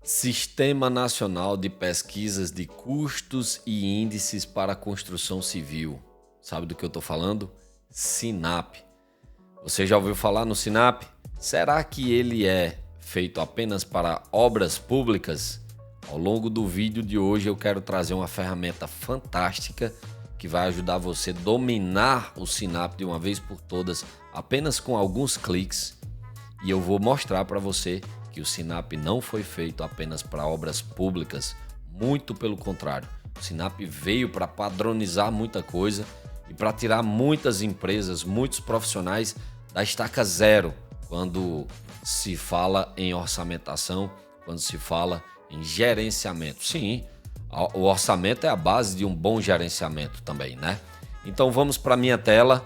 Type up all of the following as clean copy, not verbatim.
Sistema Nacional de Pesquisas de Custos e Índices para a Construção Civil. Sabe do que eu estou falando? SINAP. Você já ouviu falar no SINAP? Será que ele é feito apenas para obras públicas? Ao longo do vídeo de hoje eu quero trazer uma ferramenta fantástica que vai ajudar você a dominar o SINAP de uma vez por todas, apenas com alguns cliques. E eu vou mostrar para você que o SINAP não foi feito apenas para obras públicas, muito pelo contrário. O SINAP veio para padronizar muita coisa e para tirar muitas empresas, muitos profissionais da estaca zero quando se fala em orçamentação, quando se fala em gerenciamento. Sim, o orçamento é a base de um bom gerenciamento também, né? Então vamos para a minha tela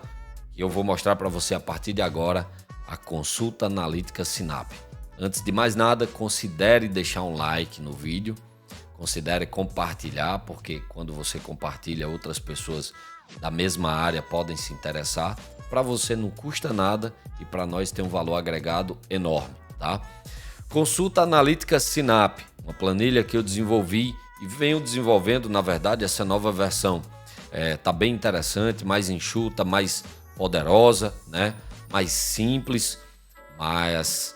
e eu vou mostrar para você a partir de agora a consulta analítica SINAP. Antes de mais nada, considere deixar um like no vídeo, considere compartilhar, porque quando você compartilha, outras pessoas da mesma área podem se interessar. Para você não custa nada e para nós tem um valor agregado enorme, tá? Consulta analítica SINAP, uma planilha que eu desenvolvi e venho desenvolvendo, na verdade, essa nova versão. Tá bem interessante, mais enxuta, mais poderosa, né? Mais simples, mas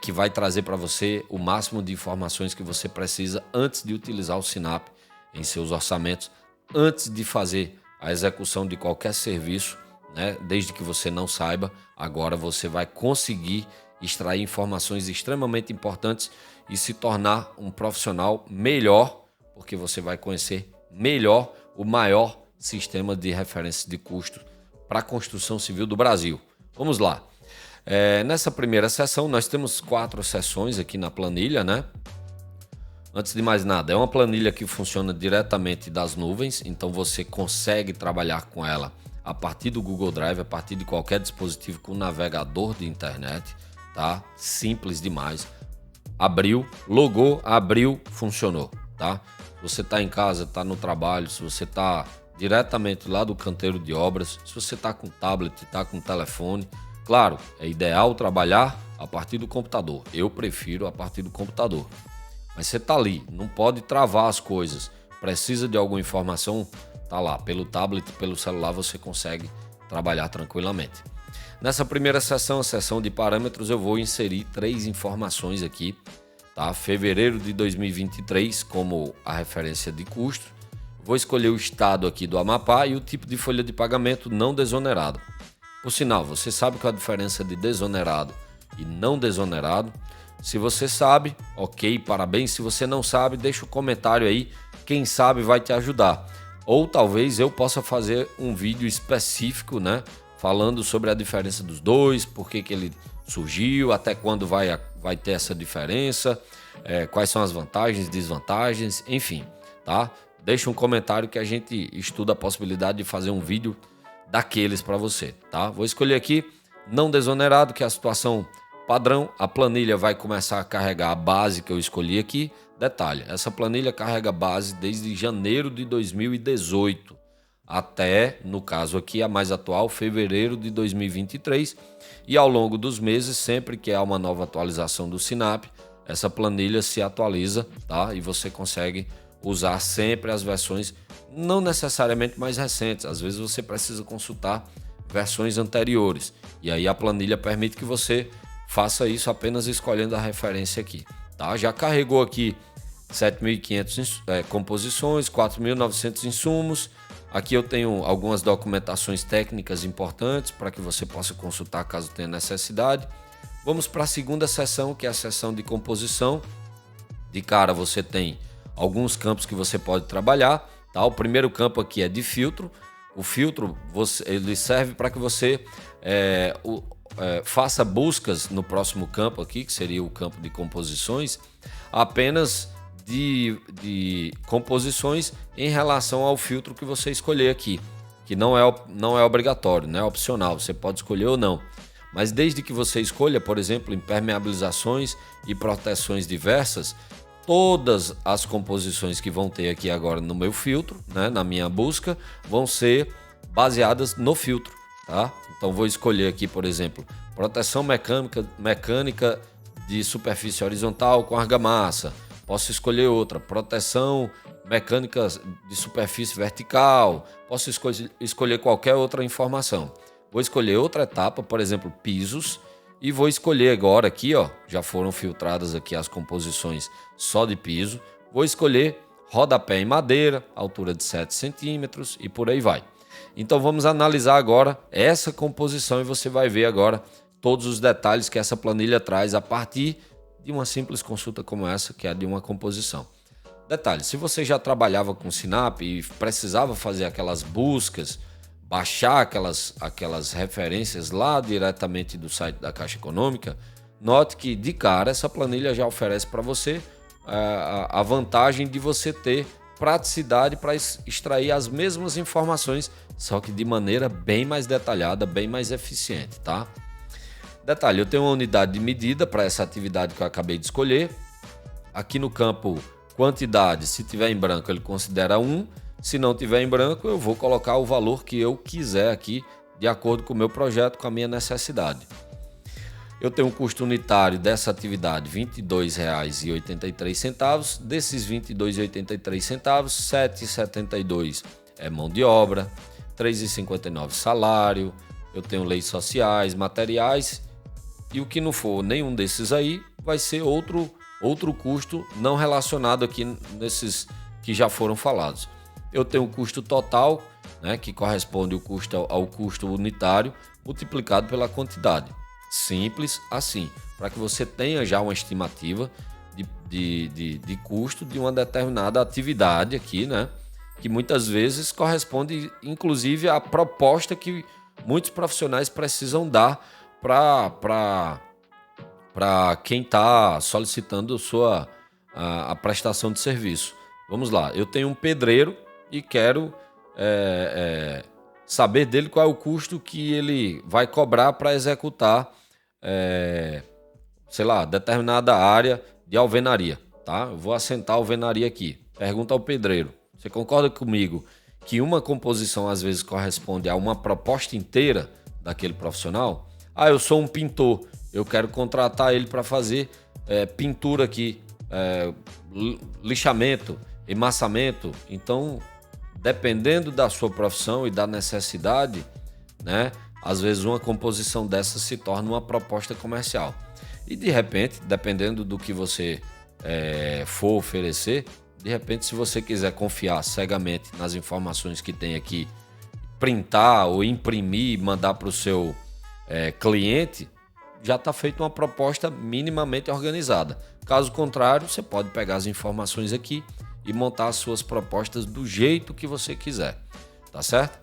que vai trazer para você o máximo de informações que você precisa antes de utilizar o SINAP em seus orçamentos, antes de fazer a execução de qualquer serviço, né? Desde que você não saiba, agora você vai conseguir extrair informações extremamente importantes e se tornar um profissional melhor, porque você vai conhecer melhor o maior sistema de referência de custo para a construção civil do Brasil. Vamos lá. Nessa primeira sessão, nós temos 4 sessões aqui na planilha, né? Antes de mais nada, é uma planilha que funciona diretamente das nuvens, então você consegue trabalhar com ela a partir do Google Drive, a partir de qualquer dispositivo com navegador de internet, tá? Simples demais. Abriu, logou, abriu, funcionou, tá? Se você está em casa, está no trabalho, se você está diretamente lá do canteiro de obras, se você está com tablet, está com telefone, claro, é ideal trabalhar a partir do computador. Eu prefiro a partir do computador. Mas você está ali, não pode travar as coisas. Precisa de alguma informação, tá lá. Pelo tablet, pelo celular, você consegue trabalhar tranquilamente. Nessa primeira sessão, a sessão de parâmetros, eu vou inserir 3 informações aqui, tá? Fevereiro de 2023 como a referência de custo. Vou escolher o estado aqui do Amapá e o tipo de folha de pagamento não desonerado. Por sinal, você sabe qual é a diferença de desonerado e não desonerado? Se você sabe, ok, parabéns. Se você não sabe, deixa um comentário aí. Quem sabe vai te ajudar. Ou talvez eu possa fazer um vídeo específico, né? Falando sobre a diferença dos dois, por que ele surgiu, até quando vai ter essa diferença, quais são as vantagens, desvantagens, enfim, tá? Deixa um comentário que a gente estuda a possibilidade de fazer um vídeo daqueles para você, tá? Vou escolher aqui não desonerado, que é a situação padrão. A planilha vai começar a carregar a base que eu escolhi aqui. Detalhe, essa planilha carrega base desde janeiro de 2018 até, no caso aqui, a mais atual, fevereiro de 2023. E ao longo dos meses, sempre que há uma nova atualização do SINAP, essa planilha se atualiza, tá? E você consegue usar sempre as versões não necessariamente mais recentes. Às vezes você precisa consultar versões anteriores. E aí a planilha permite que você faça isso apenas escolhendo a referência aqui, tá? Já carregou aqui 7.500 composições, 4.900 insumos. Aqui eu tenho algumas documentações técnicas importantes para que você possa consultar caso tenha necessidade. Vamos para a segunda seção, que é a seção de composição. De cara você tem alguns campos que você pode trabalhar, tá? O primeiro campo aqui é de filtro. O filtro ele serve para que você faça buscas no próximo campo aqui, que seria o campo de composições, apenas de composições em relação ao filtro que você escolher aqui, que não é obrigatório, né? É opcional, você pode escolher ou não. Mas desde que você escolha, por exemplo, impermeabilizações e proteções diversas, todas as composições que vão ter aqui agora no meu filtro, né, na minha busca, vão ser baseadas no filtro, tá? Então vou escolher aqui, por exemplo, proteção mecânica de superfície horizontal com argamassa. Posso escolher outra, proteção mecânica de superfície vertical. Posso escolher qualquer outra informação. Vou escolher outra etapa, por exemplo, pisos. E vou escolher agora aqui, ó, já foram filtradas aqui as composições só de piso. Vou escolher rodapé em madeira, altura de 7 centímetros e por aí vai. Então vamos analisar agora essa composição e você vai ver agora todos os detalhes que essa planilha traz a partir de uma simples consulta como essa, que é a de uma composição. Detalhe, se você já trabalhava com Sinap e precisava fazer aquelas buscas, baixar aquelas referências lá diretamente do site da Caixa Econômica, note que de cara essa planilha já oferece para você a vantagem de você ter praticidade para extrair as mesmas informações, só que de maneira bem mais detalhada, bem mais eficiente, tá? Detalhe, eu tenho uma unidade de medida para essa atividade que eu acabei de escolher. Aqui no campo quantidade, se tiver em branco ele considera 1. Se não tiver em branco, eu vou colocar o valor que eu quiser aqui, de acordo com o meu projeto, com a minha necessidade. Eu tenho um custo unitário dessa atividade R$ 22,83. Desses R$ 22,83, R$ 7,72 é mão de obra, R$ 3,59 salário, eu tenho leis sociais, materiais, e o que não for nenhum desses aí vai ser outro custo não relacionado aqui nesses que já foram falados. Eu tenho o custo total, né, que corresponde ao custo unitário multiplicado pela quantidade. Simples assim, para que você tenha já uma estimativa de custo de uma determinada atividade aqui, né, que muitas vezes corresponde inclusive à proposta que muitos profissionais precisam dar para quem está solicitando a prestação de serviço. Vamos lá, eu tenho um pedreiro e quero saber dele qual é o custo que ele vai cobrar para executar, determinada área de alvenaria, tá? Eu vou assentar a alvenaria aqui. Pergunta ao pedreiro. Você concorda comigo que uma composição às vezes corresponde a uma proposta inteira daquele profissional? Ah, eu sou um pintor, eu quero contratar ele para fazer pintura aqui, lixamento, emassamento. Então, dependendo da sua profissão e da necessidade, né, às vezes uma composição dessa se torna uma proposta comercial. E de repente, dependendo do que você for oferecer, de repente, se você quiser confiar cegamente nas informações que tem aqui, printar ou imprimir e mandar para o seu cliente, já está feita uma proposta minimamente organizada. Caso contrário, você pode pegar as informações aqui e montar as suas propostas do jeito que você quiser, tá certo?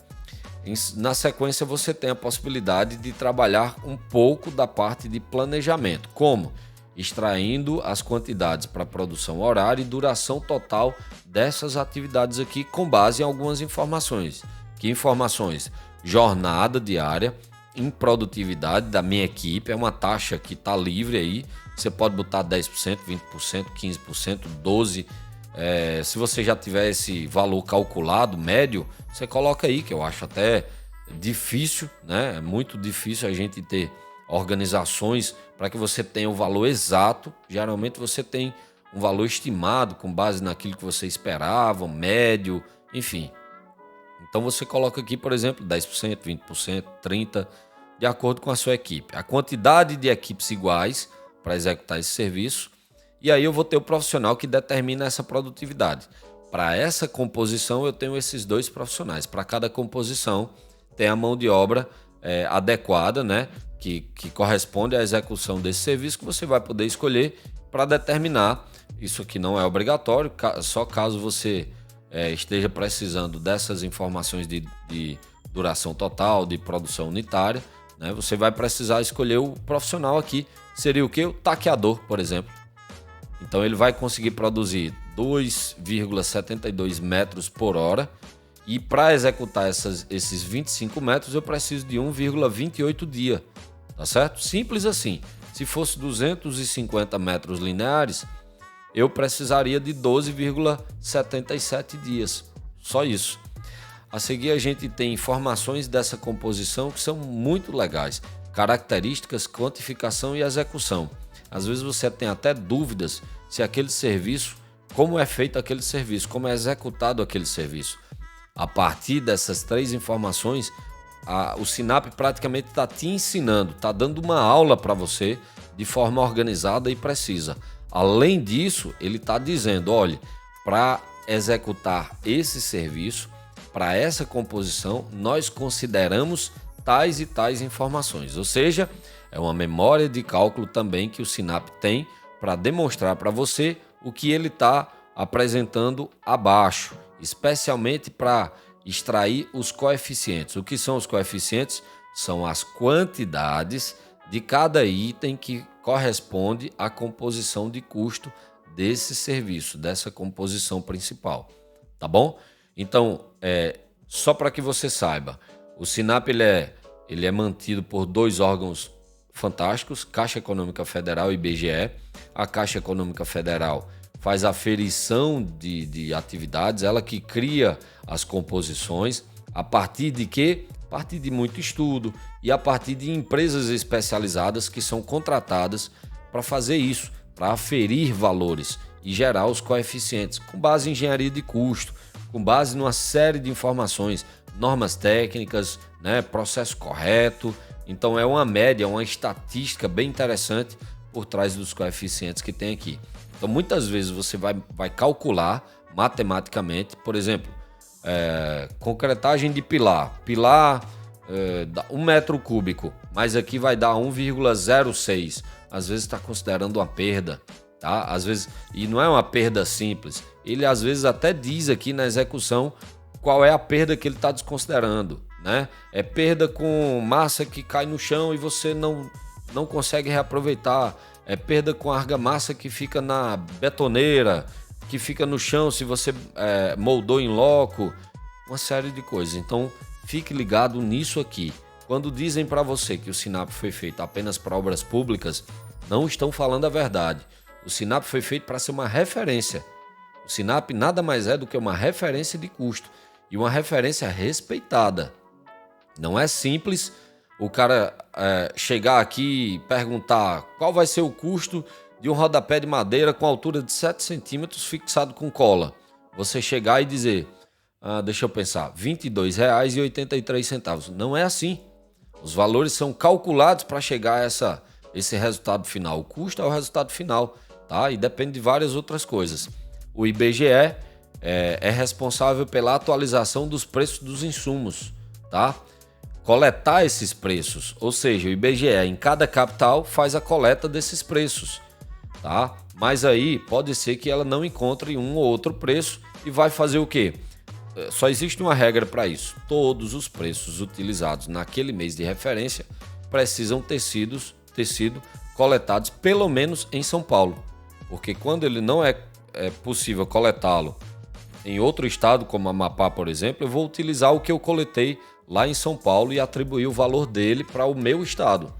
Na sequência, você tem a possibilidade de trabalhar um pouco da parte de planejamento. Como? Extraindo as quantidades para produção horária e duração total dessas atividades aqui com base em algumas informações. Que informações? Jornada diária, improdutividade da minha equipe, é uma taxa que está livre aí, você pode botar 10%, 20%, 15%, 12%. Se você já tiver esse valor calculado, médio, você coloca aí, que eu acho até difícil, né? É muito difícil a gente ter organizações para que você tenha o valor exato. Geralmente você tem um valor estimado com base naquilo que você esperava, médio, enfim. Então você coloca aqui, por exemplo, 10%, 20%, 30%, de acordo com a sua equipe. A quantidade de equipes iguais para executar esse serviço. E aí eu vou ter o profissional que determina essa produtividade. Para essa composição eu tenho esses dois profissionais. Para cada composição tem a mão de obra adequada, né? Que corresponde à execução desse serviço, que você vai poder escolher para determinar. Isso aqui não é obrigatório, só caso você esteja precisando dessas informações de duração total, de produção unitária, né? Você vai precisar escolher o profissional aqui. Seria o quê? O taqueador, por exemplo. Então ele vai conseguir produzir 2,72 metros por hora e para executar esses 25 metros eu preciso de 1,28 dia, tá certo? Simples assim. Se fosse 250 metros lineares, eu precisaria de 12,77 dias, só isso. A seguir a gente tem informações dessa composição que são muito legais, características, quantificação e execução. Às vezes você tem até dúvidas se aquele serviço, como é feito aquele serviço, como é executado aquele serviço. A partir dessas 3 informações, o Sinap praticamente está te ensinando, está dando uma aula para você de forma organizada e precisa. Além disso, ele está dizendo, olha, para executar esse serviço, para essa composição, nós consideramos tais e tais informações. Ou seja, é uma memória de cálculo também que o Sinap tem para demonstrar para você o que ele está apresentando abaixo, especialmente para extrair os coeficientes. O que são os coeficientes? São as quantidades de cada item que corresponde à composição de custo desse serviço, dessa composição principal, tá bom? Então, só para que você saiba, o Sinap ele é mantido por 2 órgãos fantásticos, Caixa Econômica Federal e IBGE. A Caixa Econômica Federal faz a aferição de atividades, ela que cria as composições, a partir de quê? A partir de muito estudo e a partir de empresas especializadas que são contratadas para fazer isso, para aferir valores e gerar os coeficientes, com base em engenharia de custo, com base numa série de informações, normas técnicas, né, processo correto. Então é uma média, uma estatística bem interessante por trás dos coeficientes que tem aqui. Então muitas vezes você vai calcular matematicamente, por exemplo, concretagem de pilar dá 1 metro cúbico, mas aqui vai dar 1,06. Às vezes está considerando uma perda, tá? Às vezes, e não é uma perda simples. Ele às vezes até diz aqui na execução qual é a perda que ele está desconsiderando, né? É perda com massa que cai no chão e você não consegue reaproveitar. É perda com argamassa que fica na betoneira, que fica no chão se você moldou em loco, uma série de coisas. Então fique ligado nisso aqui. Quando dizem para você que o Sinap foi feito apenas para obras públicas, não estão falando a verdade. O Sinap foi feito para ser uma referência. O Sinap nada mais é do que uma referência de custo e uma referência respeitada. Não é simples o cara chegar aqui e perguntar qual vai ser o custo de um rodapé de madeira com altura de 7 centímetros fixado com cola. Você chegar e dizer, deixa eu pensar, R$ 22,83. Não é assim. Os valores são calculados para chegar a esse resultado final. O custo é o resultado final, tá? E depende de várias outras coisas. O IBGE é responsável pela atualização dos preços dos insumos, tá? Coletar esses preços, ou seja, o IBGE em cada capital faz a coleta desses preços, tá? Mas aí pode ser que ela não encontre um ou outro preço e vai fazer o quê? Só existe uma regra para isso. Todos os preços utilizados naquele mês de referência precisam ter sido coletados pelo menos em São Paulo, porque quando ele não é possível coletá-lo em outro estado, como Amapá, por exemplo, eu vou utilizar o que eu coletei lá em São Paulo e atribuir o valor dele para o meu estado.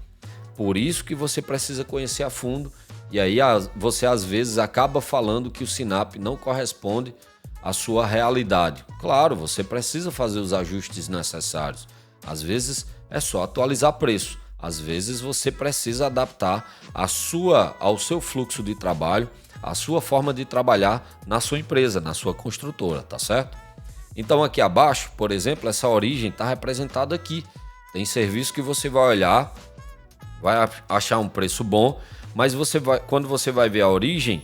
Por isso que você precisa conhecer a fundo e aí você às vezes acaba falando que o Sinap não corresponde à sua realidade. Claro, você precisa fazer os ajustes necessários. Às vezes é só atualizar preço. Às vezes você precisa adaptar ao seu fluxo de trabalho, a sua forma de trabalhar na sua empresa, na sua construtora, tá certo? Então aqui abaixo, por exemplo, essa origem está representada aqui. Tem serviço que você vai olhar, vai achar um preço bom, mas quando você vai ver a origem,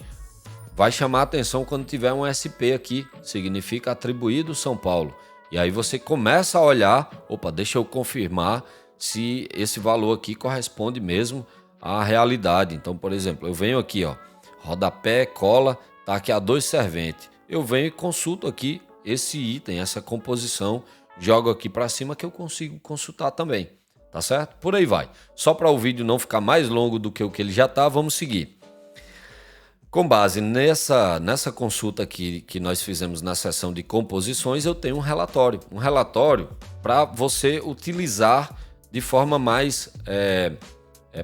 vai chamar a atenção quando tiver um SP aqui, significa atribuído São Paulo. E aí você começa a olhar, deixa eu confirmar se esse valor aqui corresponde mesmo à realidade. Então, por exemplo, eu venho aqui, rodapé, cola, tá aqui a 2 servente. Eu venho e consulto aqui esse item, essa composição, jogo aqui para cima que eu consigo consultar também, tá certo? Por aí vai. Só para o vídeo não ficar mais longo do que o que ele já tá, vamos seguir. Com base nessa consulta aqui que nós fizemos na seção de composições, eu tenho um relatório para você utilizar de forma mais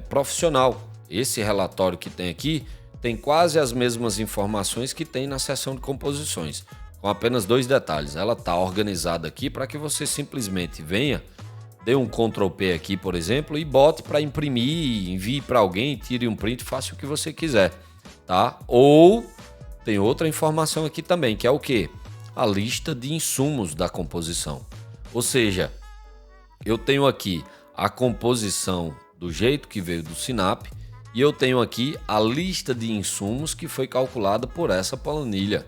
profissional. Esse relatório que tem aqui tem quase as mesmas informações que tem na seção de composições, com apenas 2 detalhes. Ela está organizada aqui para que você simplesmente venha dê um Ctrl P aqui, por exemplo, e bote para imprimir, envie para alguém, tire um print, faça o que você quiser, tá? Ou tem outra informação aqui também, que é o quê? A lista de insumos da composição. Ou seja, eu tenho aqui a composição do jeito que veio do Sinap e eu tenho aqui a lista de insumos que foi calculada por essa planilha,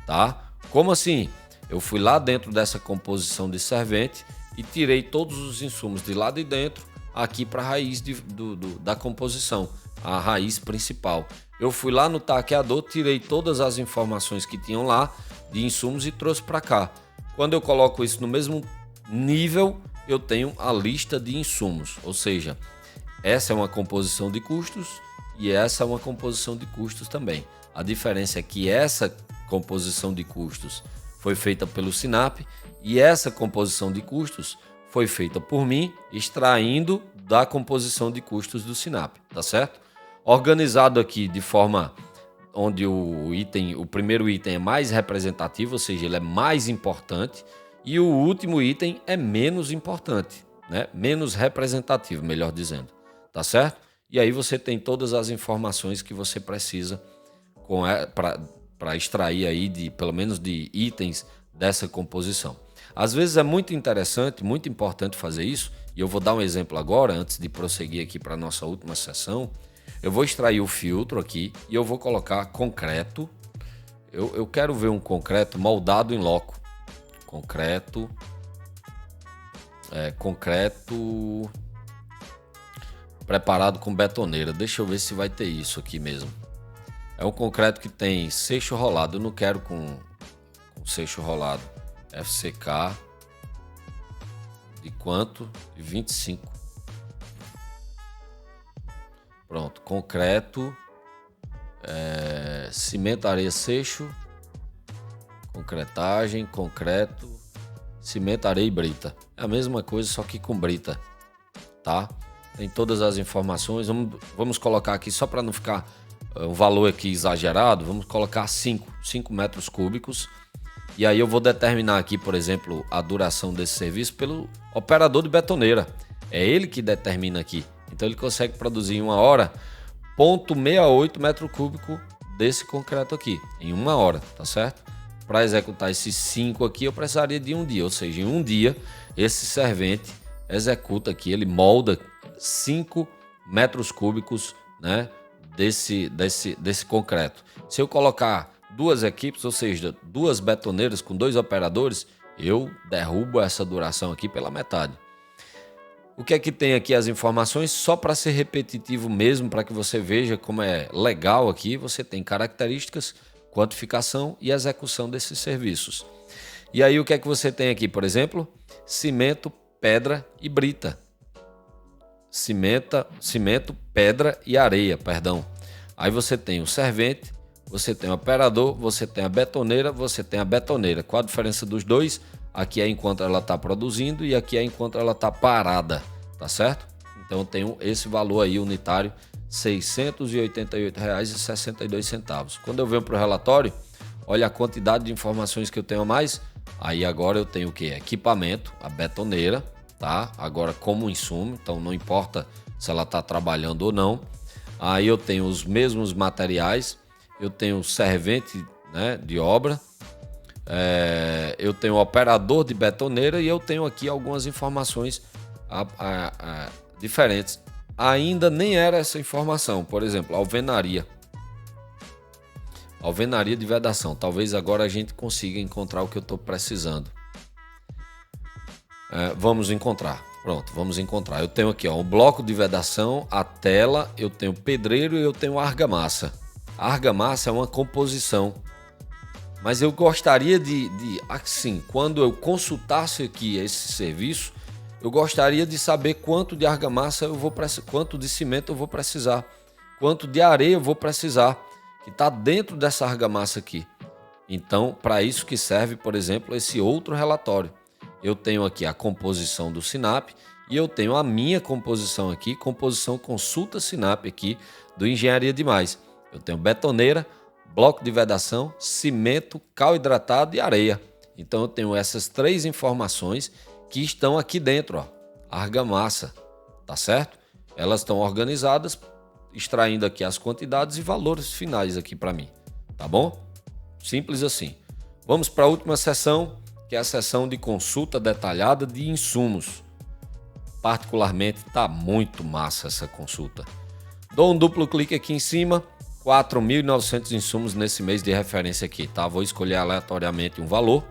tá? Como assim? Eu fui lá dentro dessa composição de servente e tirei todos os insumos de lá de dentro aqui para a raiz da composição, a raiz principal. Eu fui lá no taqueador, tirei todas as informações que tinham lá de insumos e trouxe para cá. Quando eu coloco isso no mesmo nível, eu tenho a lista de insumos, ou seja, essa é uma composição de custos e essa é uma composição de custos também. A diferença é que essa composição de custos foi feita pelo Sinap e essa composição de custos foi feita por mim, extraindo da composição de custos do Sinap, tá certo? Organizado aqui de forma onde o primeiro item é mais representativo, ou seja, ele é mais importante, e o último item é menos importante, né? Menos representativo, melhor dizendo, tá certo? E aí você tem todas as informações que você precisa para extrair aí pelo menos de itens dessa composição. Às vezes é muito interessante, muito importante fazer isso, e eu vou dar um exemplo agora, antes de prosseguir aqui para a nossa última sessão. Eu vou extrair o filtro aqui e eu vou colocar concreto. Eu quero ver um concreto moldado em loco. Concreto preparado com betoneira. Deixa eu ver se vai ter isso aqui mesmo. É um concreto que tem seixo rolado. Eu não quero com seixo rolado. FCK de quanto? De 25. Pronto. Concreto. Cimento, areia, seixo. Concretagem, concreto. Cimento, areia e brita. É a mesma coisa, só que com brita. Tá? Tem todas as informações. Vamos colocar aqui, só para não ficar um valor aqui exagerado, vamos colocar 5 metros cúbicos. E aí eu vou determinar aqui, por exemplo, a duração desse serviço pelo operador de betoneira. É ele que determina aqui. Então ele consegue produzir em 1 hora 0,68 metro cúbico desse concreto aqui, em 1 hora, tá certo? Para executar esses 5 aqui eu precisaria de 1 dia, ou seja, em 1 dia esse servente executa aqui, ele molda 5 metros cúbicos, né, desse concreto. Se eu colocar 2 equipes, ou seja, 2 betoneiras com 2 operadores, eu derrubo essa duração aqui pela metade. O que é que tem aqui as informações? Só para ser repetitivo mesmo, para que você veja como é legal aqui, você tem características, quantificação e execução desses serviços. E aí o que é que você tem aqui, por exemplo? Cimento, pedra e brita. Cimento, pedra e areia, perdão. Aí você tem o servente, você tem o operador, você tem a betoneira, você tem a betoneira. Qual a diferença dos dois? Aqui é enquanto ela está produzindo e aqui é enquanto ela está parada, tá certo? Então eu tenho esse valor aí unitário, R$ 688,62. Quando eu venho para o relatório, olha a quantidade de informações que eu tenho a mais. Aí agora eu tenho o que? Equipamento, a betoneira, tá? Agora como insumo, então não importa se ela está trabalhando ou não. Aí eu tenho os mesmos materiais, eu tenho o servente, né, de obra, eu tenho o operador de betoneira e eu tenho aqui algumas informações diferentes. Ainda nem era essa informação, por exemplo, alvenaria de vedação. Talvez agora a gente consiga encontrar o que eu estou precisando. Vamos encontrar. Pronto, vamos encontrar. Eu tenho aqui um bloco de vedação, a tela, eu tenho pedreiro e eu tenho argamassa. A argamassa é uma composição. Mas eu gostaria assim, quando eu consultasse aqui esse serviço, eu gostaria de saber quanto de argamassa eu vou precisar, quanto de cimento eu vou precisar, quanto de areia eu vou precisar, que está dentro dessa argamassa aqui. Então, para isso que serve, por exemplo, esse outro relatório. Eu tenho aqui a composição do Sinap e eu tenho a minha composição aqui, composição consulta Sinap aqui do Engenharia Demais. Eu tenho betoneira, bloco de vedação, cimento, cal hidratado e areia. Então eu tenho essas 3 informações que estão aqui dentro, ó. argamassa, tá certo? Elas estão organizadas, extraindo aqui as quantidades e valores finais aqui para mim, tá bom? Simples assim. Vamos para a última seção, que é a seção de consulta detalhada de insumos. Particularmente tá muito massa essa consulta. Dou um duplo clique aqui em cima, 4.900 insumos nesse mês de referência aqui, tá? Vou escolher aleatoriamente um valor.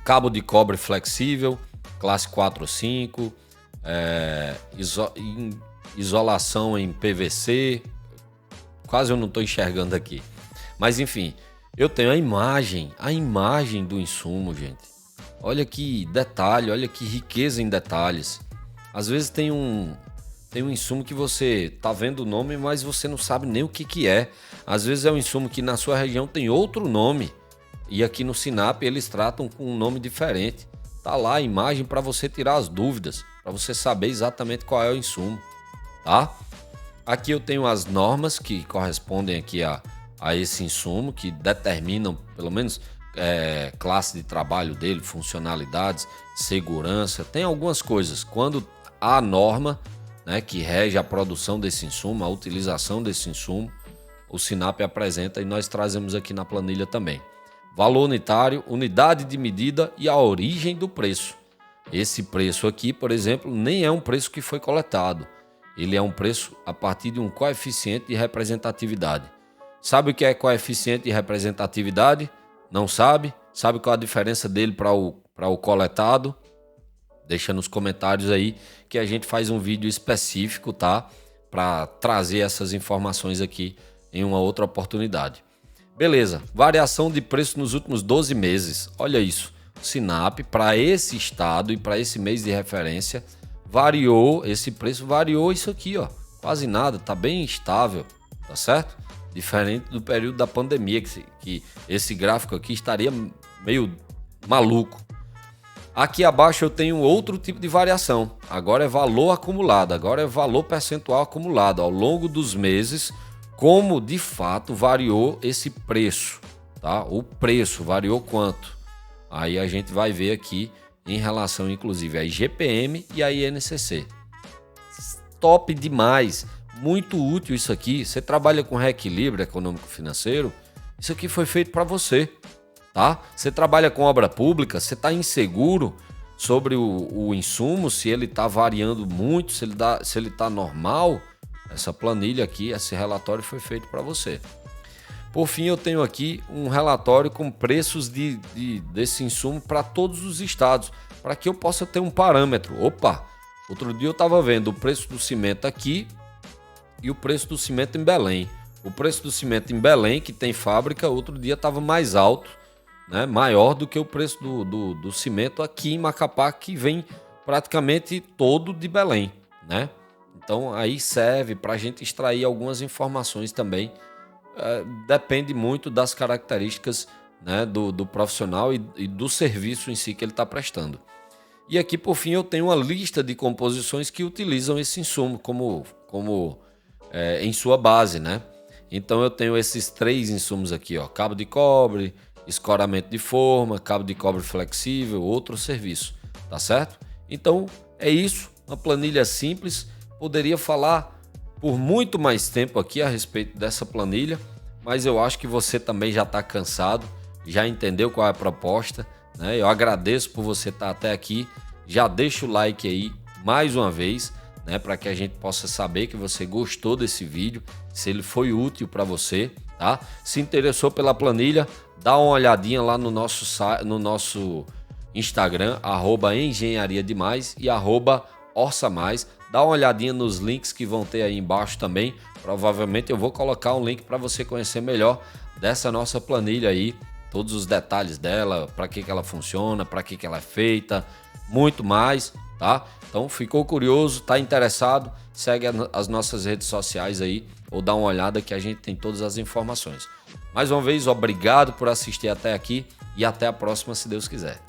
Cabo de cobre flexível, classe 4 ou 5, isolação em PVC, quase eu não estou enxergando aqui. Mas enfim, eu tenho a imagem do insumo, gente. Olha que detalhe, olha que riqueza em detalhes. Às vezes tem um insumo que você tá vendo o nome, mas você não sabe nem o que é. Às vezes é um insumo que na sua região tem outro nome. E aqui no Sinap eles tratam com um nome diferente. Tá lá a imagem para você tirar as dúvidas, para você saber exatamente qual é o insumo, tá? Aqui eu tenho as normas que correspondem aqui a esse insumo, que determinam pelo menos classe de trabalho dele, funcionalidades, segurança. Tem algumas coisas. Quando há norma, né, que rege a produção desse insumo, a utilização desse insumo, o Sinap apresenta e nós trazemos aqui na planilha também. Valor unitário, unidade de medida e a origem do preço. Esse preço aqui, por exemplo, nem é um preço que foi coletado. Ele é um preço a partir de um coeficiente de representatividade. Sabe o que é coeficiente de representatividade? Não sabe? Sabe qual a diferença dele para o coletado? Deixa nos comentários aí que a gente faz um vídeo específico, tá? Para trazer essas informações aqui em uma outra oportunidade. Beleza, variação de preço nos últimos 12 meses. Olha isso, o Sinap para esse estado e para esse mês de referência variou, esse preço variou isso aqui, ó, quase nada, tá bem estável, tá certo? Diferente do período da pandemia, que esse gráfico aqui estaria meio maluco. Aqui abaixo eu tenho outro tipo de variação, agora é valor acumulado, agora é valor percentual acumulado ao longo dos meses, como de fato variou esse preço, tá? O preço variou quanto? Aí a gente vai ver aqui em relação inclusive à IGPM e à INCC. Top demais, muito útil isso aqui. Você trabalha com reequilíbrio econômico-financeiro, isso aqui foi feito para você, tá? Você trabalha com obra pública, você está inseguro sobre o insumo, se ele está variando muito, se ele está normal. Essa planilha aqui, esse relatório foi feito para você. Por fim, eu tenho aqui um relatório com preços desse insumo para todos os estados, para que eu possa ter um parâmetro. Opa, outro dia eu estava vendo o preço do cimento aqui e o preço do cimento em Belém. O preço do cimento em Belém, que tem fábrica, outro dia estava mais alto, né, maior do que o preço do cimento aqui em Macapá, que vem praticamente todo de Belém, né? Então aí serve para a gente extrair algumas informações também. Depende muito das características, né, do profissional e do serviço em si que ele está prestando. E aqui por fim eu tenho uma lista de composições que utilizam esse insumo como em sua base, né? Então eu tenho esses 3 insumos aqui, ó: cabo de cobre, escoramento de forma, cabo de cobre flexível, outro serviço, tá certo? Então é isso, uma planilha simples. Poderia falar por muito mais tempo aqui a respeito dessa planilha, mas eu acho que você também já está cansado, já entendeu qual é a proposta, né? Eu agradeço por você estar até aqui, já deixa o like aí mais uma vez, né? Para que a gente possa saber que você gostou desse vídeo, se ele foi útil para você, tá? Se interessou pela planilha, dá uma olhadinha lá no nosso Instagram, @engenhariademais e @orçamais. Dá uma olhadinha nos links que vão ter aí embaixo também. Provavelmente eu vou colocar um link para você conhecer melhor dessa nossa planilha aí, todos os detalhes dela, para que ela funciona, para que ela é feita, muito mais, tá? Então ficou curioso, tá interessado? Segue as nossas redes sociais aí ou dá uma olhada que a gente tem todas as informações. Mais uma vez, obrigado por assistir até aqui e até a próxima, se Deus quiser.